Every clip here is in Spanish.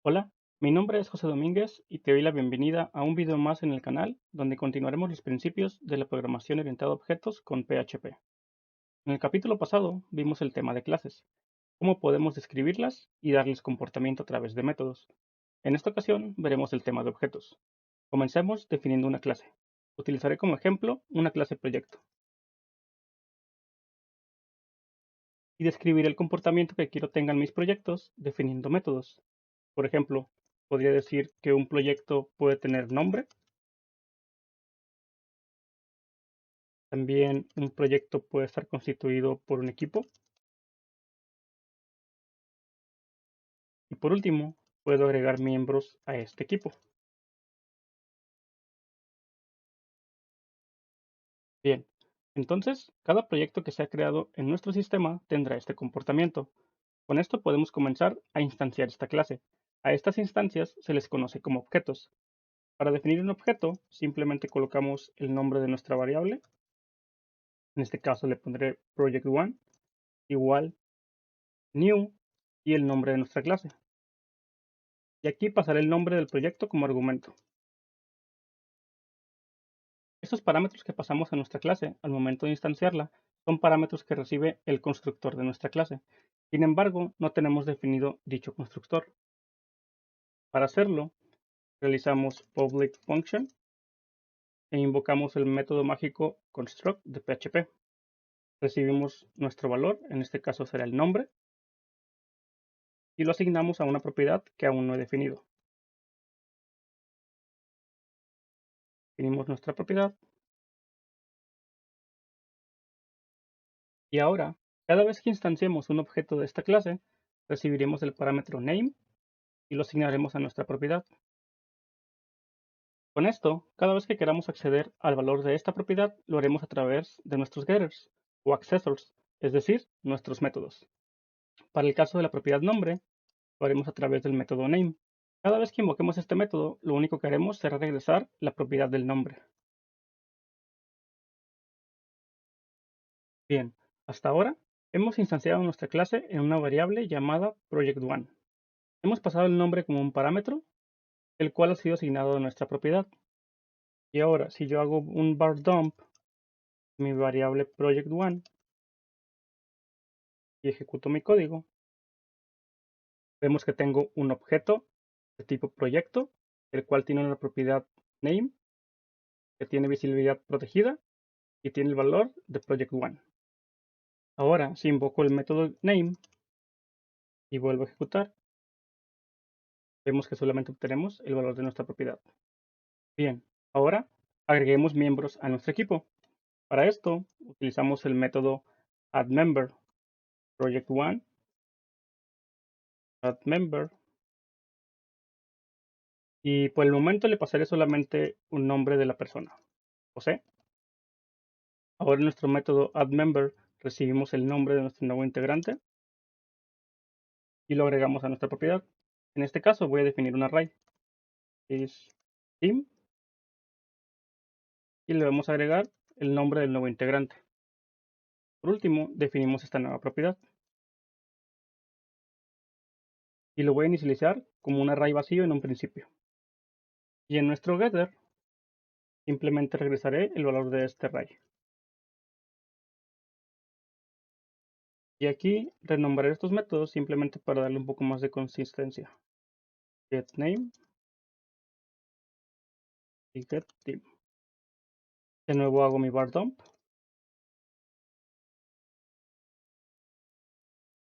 Hola, mi nombre es José Domínguez y te doy la bienvenida a un video más en el canal donde continuaremos los principios de la programación orientada a objetos con PHP. En el capítulo pasado vimos el tema de clases, cómo podemos describirlas y darles comportamiento a través de métodos. En esta ocasión veremos el tema de objetos. Comencemos definiendo una clase. Utilizaré como ejemplo una clase proyecto y describiré el comportamiento que quiero tengan mis proyectos definiendo métodos. Por ejemplo, podría decir que un proyecto puede tener nombre. También un proyecto puede estar constituido por un equipo. Y por último, puedo agregar miembros a este equipo. Bien, entonces cada proyecto que se ha creado en nuestro sistema tendrá este comportamiento. Con esto podemos comenzar a instanciar esta clase. A estas instancias se les conoce como objetos. Para definir un objeto, simplemente colocamos el nombre de nuestra variable. En este caso le pondré project1 igual new y el nombre de nuestra clase. Y aquí pasaré el nombre del proyecto como argumento. Estos parámetros que pasamos a nuestra clase al momento de instanciarla son parámetros que recibe el constructor de nuestra clase. Sin embargo, no tenemos definido dicho constructor. Para hacerlo, realizamos public function e invocamos el método mágico construct de PHP. Recibimos nuestro valor, en este caso será el nombre, y lo asignamos a una propiedad que aún no he definido. Definimos nuestra propiedad y ahora, cada vez que instanciemos un objeto de esta clase, recibiremos el parámetro name y lo asignaremos a nuestra propiedad. Con esto, cada vez que queramos acceder al valor de esta propiedad, lo haremos a través de nuestros getters o accessors, es decir, nuestros métodos. Para el caso de la propiedad nombre, lo haremos a través del método name. Cada vez que invoquemos este método, lo único que haremos será regresar la propiedad del nombre. Bien, hasta ahora hemos instanciado nuestra clase en una variable llamada project1. Hemos pasado el nombre como un parámetro, el cual ha sido asignado a nuestra propiedad. Y ahora, si yo hago un var dump, mi variable project1, y ejecuto mi código, vemos que tengo un objeto de tipo proyecto, el cual tiene una propiedad name, que tiene visibilidad protegida y tiene el valor de project1. Ahora, si invoco el método name y vuelvo a ejecutar, vemos que solamente obtenemos el valor de nuestra propiedad. Bien, ahora agreguemos miembros a nuestro equipo. Para esto, utilizamos el método addMember, project1, addMember, y por el momento le pasaré solamente un nombre de la persona, José. Ahora en nuestro método addMember recibimos el nombre de nuestro nuevo integrante y lo agregamos a nuestra propiedad. En este caso voy a definir un array, is team, y le vamos a agregar el nombre del nuevo integrante. Por último, definimos esta nueva propiedad y lo voy a inicializar como un array vacío en un principio. Y en nuestro getter simplemente regresaré el valor de este array. Y aquí renombraré estos métodos simplemente para darle un poco más de consistencia. GetName y getTeam. De nuevo hago mi var dump.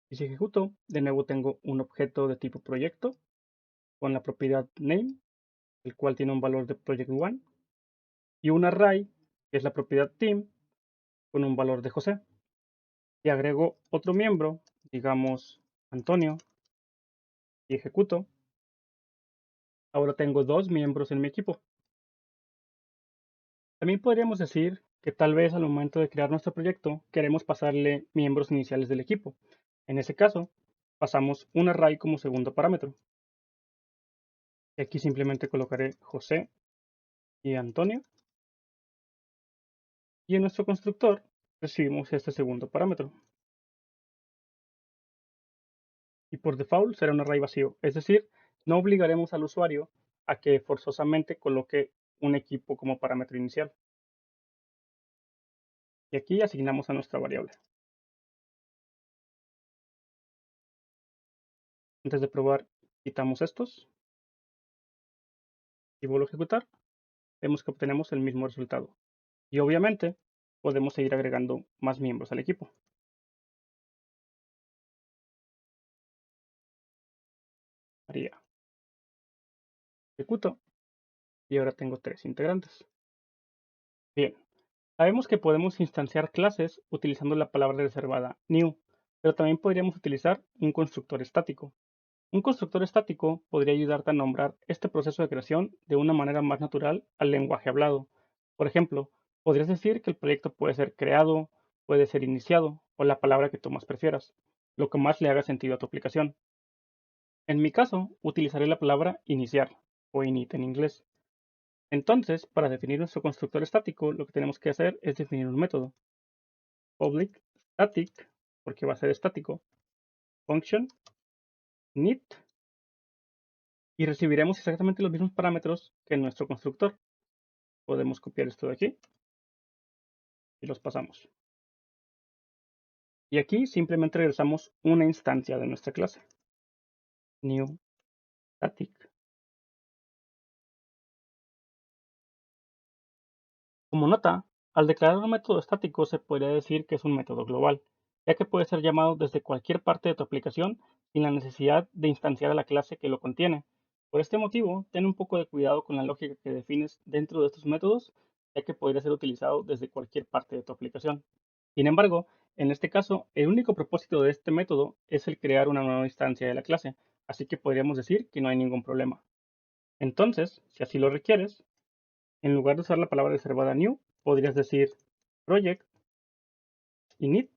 Y si ejecuto, de nuevo tengo un objeto de tipo proyecto con la propiedad name, el cual tiene un valor de project1, y un array, que es la propiedad team, con un valor de José. Y agrego otro miembro, digamos Antonio, y ejecuto. Ahora tengo dos miembros en mi equipo. También podríamos decir que tal vez al momento de crear nuestro proyecto queremos pasarle miembros iniciales del equipo. En ese caso, pasamos un array como segundo parámetro. Y aquí simplemente colocaré José y Antonio. Y en nuestro constructor recibimos este segundo parámetro. Y por default será un array vacío, es decir, No obligaremos al usuario a que forzosamente coloque un equipo como parámetro inicial. Y aquí asignamos a nuestra variable. Antes de probar, quitamos estos y vuelvo a ejecutar. Vemos que obtenemos el mismo resultado. Y obviamente podemos seguir agregando más miembros al equipo. María. Ejecuto y ahora tengo 3 integrantes. Bien, sabemos que podemos instanciar clases utilizando la palabra reservada new, pero también podríamos utilizar un constructor estático. Un constructor estático podría ayudarte a nombrar este proceso de creación de una manera más natural al lenguaje hablado. Por ejemplo, podrías decir que el proyecto puede ser creado, puede ser iniciado o la palabra que tú más prefieras, lo que más le haga sentido a tu aplicación. En mi caso, utilizaré la palabra iniciar o init en inglés. Entonces, para definir nuestro constructor estático, lo que tenemos que hacer es definir un método. Public static, porque va a ser estático, function init, y recibiremos exactamente los mismos parámetros que en nuestro constructor. Podemos copiar esto de aquí y los pasamos. Y aquí simplemente regresamos una instancia de nuestra clase. New static. Como nota, al declarar un método estático se podría decir que es un método global, ya que puede ser llamado desde cualquier parte de tu aplicación sin la necesidad de instanciar a la clase que lo contiene. Por este motivo, ten un poco de cuidado con la lógica que defines dentro de estos métodos, ya que podría ser utilizado desde cualquier parte de tu aplicación. Sin embargo, en este caso, el único propósito de este método es el crear una nueva instancia de la clase, así que podríamos decir que no hay ningún problema. Entonces, si así lo requieres, en lugar de usar la palabra reservada new, podrías decir project init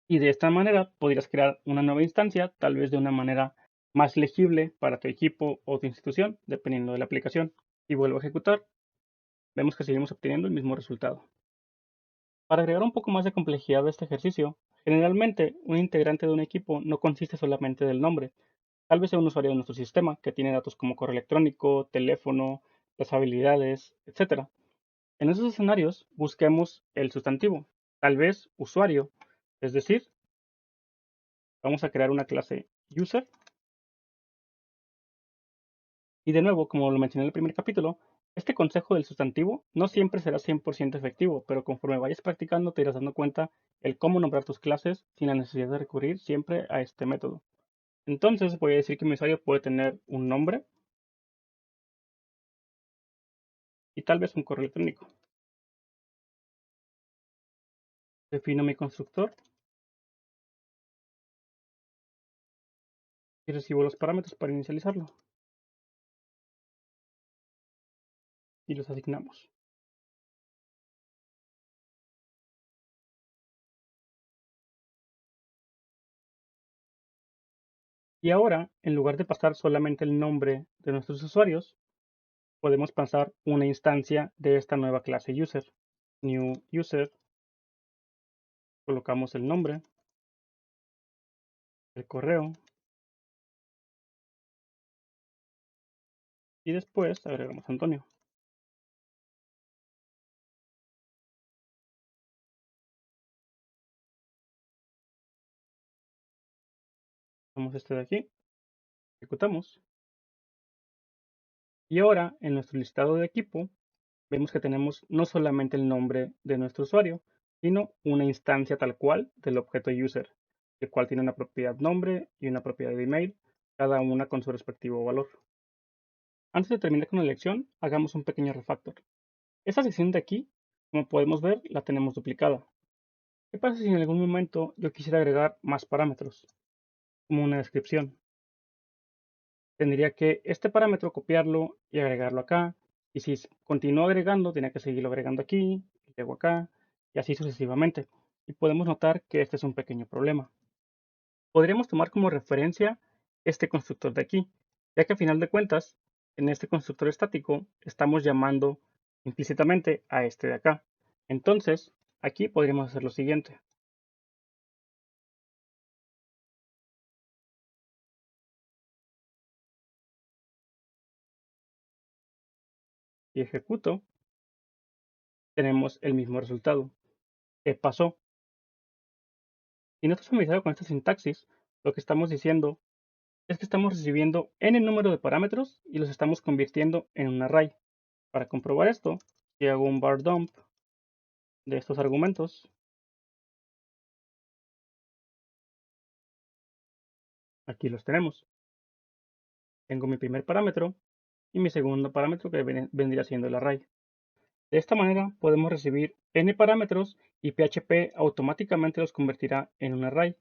y de esta manera podrías crear una nueva instancia, tal vez de una manera más legible para tu equipo o tu institución, dependiendo de la aplicación. Y vuelvo a ejecutar, vemos que seguimos obteniendo el mismo resultado. Para agregar un poco más de complejidad a este ejercicio, generalmente un integrante de un equipo no consiste solamente del nombre, tal vez sea un usuario de nuestro sistema que tiene datos como correo electrónico, teléfono, las habilidades, etc. En esos escenarios busquemos el sustantivo, tal vez usuario, es decir, vamos a crear una clase user y de nuevo, como lo mencioné en el primer capítulo, este consejo del sustantivo no siempre será 100% efectivo, pero conforme vayas practicando te irás dando cuenta el cómo nombrar tus clases sin la necesidad de recurrir siempre a este método. Entonces voy a decir que mi usuario puede tener un nombre y tal vez un correo electrónico. Defino mi constructor y recibo los parámetros para inicializarlo y los asignamos. Y ahora, en lugar de pasar solamente el nombre de nuestros usuarios, podemos pasar una instancia de esta nueva clase user. New user, colocamos el nombre, el correo y después agregamos Antonio. Tomamos este de aquí, ejecutamos. Y ahora, en nuestro listado de equipo, vemos que tenemos no solamente el nombre de nuestro usuario, sino una instancia tal cual del objeto user, el cual tiene una propiedad nombre y una propiedad de email, cada una con su respectivo valor. Antes de terminar con la lección, hagamos un pequeño refactor. Esta sección de aquí, como podemos ver, la tenemos duplicada. ¿Qué pasa si en algún momento yo quisiera agregar más parámetros, como una descripción? Tendría que este parámetro copiarlo y agregarlo acá. Y si continúo agregando, tenía que seguirlo agregando aquí, y luego acá, y así sucesivamente. Y podemos notar que este es un pequeño problema. Podríamos tomar como referencia este constructor de aquí, ya que a final de cuentas, en este constructor estático estamos llamando implícitamente a este de acá. Entonces, aquí podríamos hacer lo siguiente. y ejecuto, tenemos el mismo resultado. ¿Qué pasó? Si no estás familiarizado con esta sintaxis, lo que estamos diciendo es que estamos recibiendo n número de parámetros y los estamos convirtiendo en un array. Para comprobar esto, si hago un var dump de estos argumentos, aquí los tenemos. Tengo mi primer parámetro y mi segundo parámetro que vendría siendo el array. De esta manera podemos recibir n parámetros y PHP automáticamente los convertirá en un array.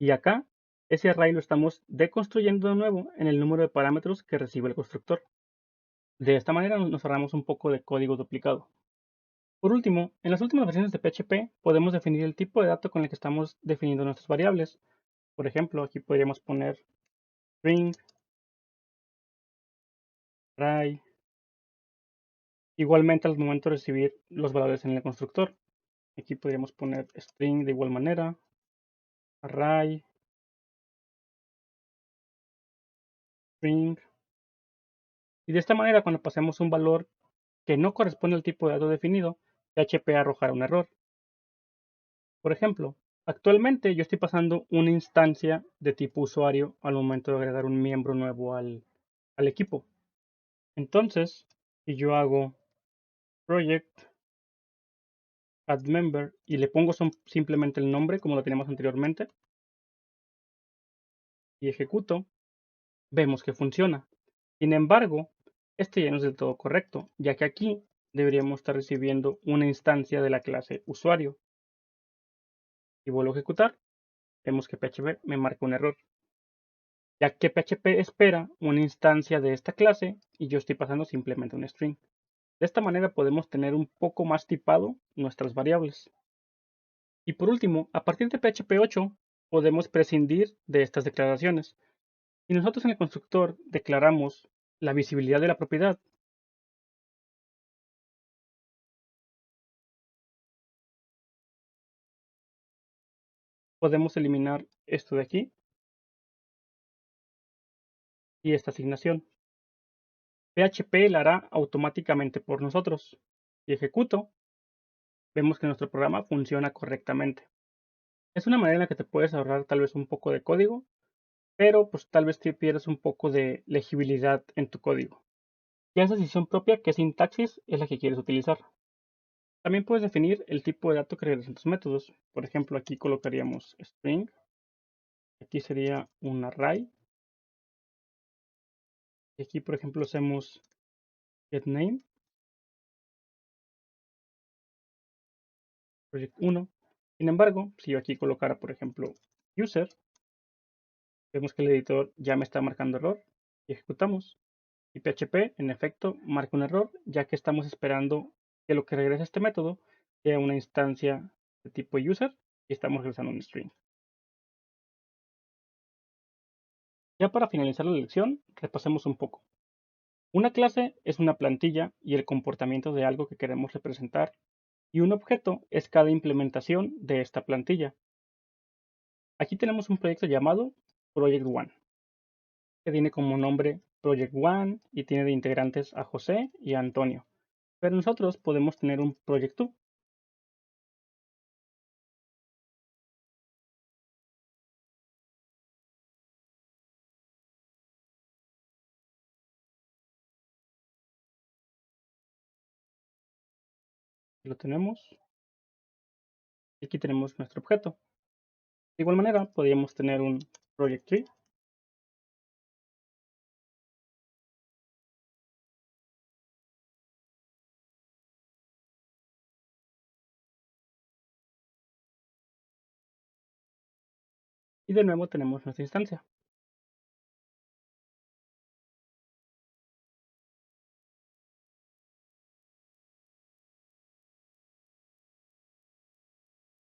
Y acá, ese array lo estamos deconstruyendo de nuevo en el número de parámetros que recibe el constructor. De esta manera nos ahorramos un poco de código duplicado. Por último, en las últimas versiones de PHP podemos definir el tipo de dato con el que estamos definiendo nuestras variables. Por ejemplo, aquí podríamos poner string, array. Igualmente al momento de recibir los valores en el constructor. Aquí podríamos poner string de igual manera, array, string. Y de esta manera, cuando pasemos un valor que no corresponde al tipo de dato definido, PHP arrojará un error. Por ejemplo, actualmente yo estoy pasando una instancia de tipo usuario al momento de agregar un miembro nuevo al equipo. Entonces, si yo hago project add member y le pongo simplemente el nombre como lo teníamos anteriormente y ejecuto, vemos que funciona. Sin embargo, este ya no es del todo correcto, ya que aquí deberíamos estar recibiendo una instancia de la clase usuario. Y vuelvo a ejecutar, vemos que PHP me marca un error, ya que PHP espera una instancia de esta clase y yo estoy pasando simplemente un string. De esta manera podemos tener un poco más tipado nuestras variables. Y por último, a partir de PHP 8 podemos prescindir de estas declaraciones. Si nosotros en el constructor declaramos la visibilidad de la propiedad, podemos eliminar esto de aquí y esta asignación. PHP la hará automáticamente por nosotros. Si ejecuto, vemos que nuestro programa funciona correctamente. Es una manera en la que te puedes ahorrar tal vez un poco de código, pero pues tal vez te pierdes un poco de legibilidad en tu código. Ya es decisión propia qué sintaxis es la que quieres utilizar. También puedes definir el tipo de dato que regresan tus métodos. Por ejemplo, aquí colocaríamos string. Aquí sería un array. Y aquí, por ejemplo, hacemos getName, project 1. Sin embargo, si yo aquí colocara, por ejemplo, user, vemos que el editor ya me está marcando error y ejecutamos. Y PHP, en efecto, marca un error, ya que estamos esperando que lo que regrese este método sea una instancia de tipo user y estamos regresando un string. Ya para finalizar la lección, repasemos un poco. Una clase es una plantilla y el comportamiento de algo que queremos representar, y un objeto es cada implementación de esta plantilla. Aquí tenemos un proyecto llamado Project One, que tiene como nombre Project One y tiene de integrantes a José y a Antonio. Pero nosotros podemos tener un Project 2. Lo tenemos. Y aquí tenemos nuestro objeto. De igual manera, podríamos tener un Project Tree. Y de nuevo tenemos nuestra instancia.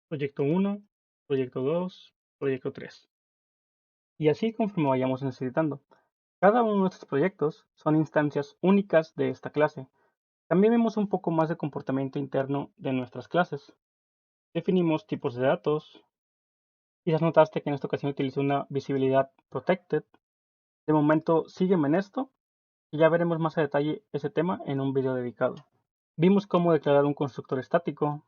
Proyecto 1, Proyecto 2, Proyecto 3. Y así conforme vayamos necesitando. Cada uno de estos proyectos son instancias únicas de esta clase. También vemos un poco más de comportamiento interno de nuestras clases. Definimos tipos de datos. Quizás notaste que en esta ocasión utilicé una visibilidad protected. De momento sígueme en esto y ya veremos más a detalle ese tema en un video dedicado. Vimos cómo declarar un constructor estático,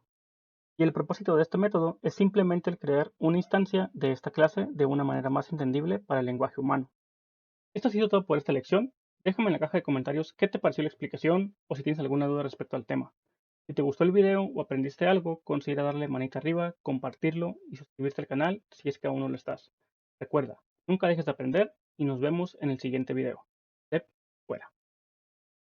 y el propósito de este método es simplemente el crear una instancia de esta clase de una manera más entendible para el lenguaje humano. Esto ha sido todo por esta lección. Déjame en la caja de comentarios qué te pareció la explicación o si tienes alguna duda respecto al tema. Si te gustó el video o aprendiste algo, considera darle manita arriba, compartirlo y suscribirte al canal si es que aún no lo estás. Recuerda, nunca dejes de aprender y nos vemos en el siguiente video. Step fuera.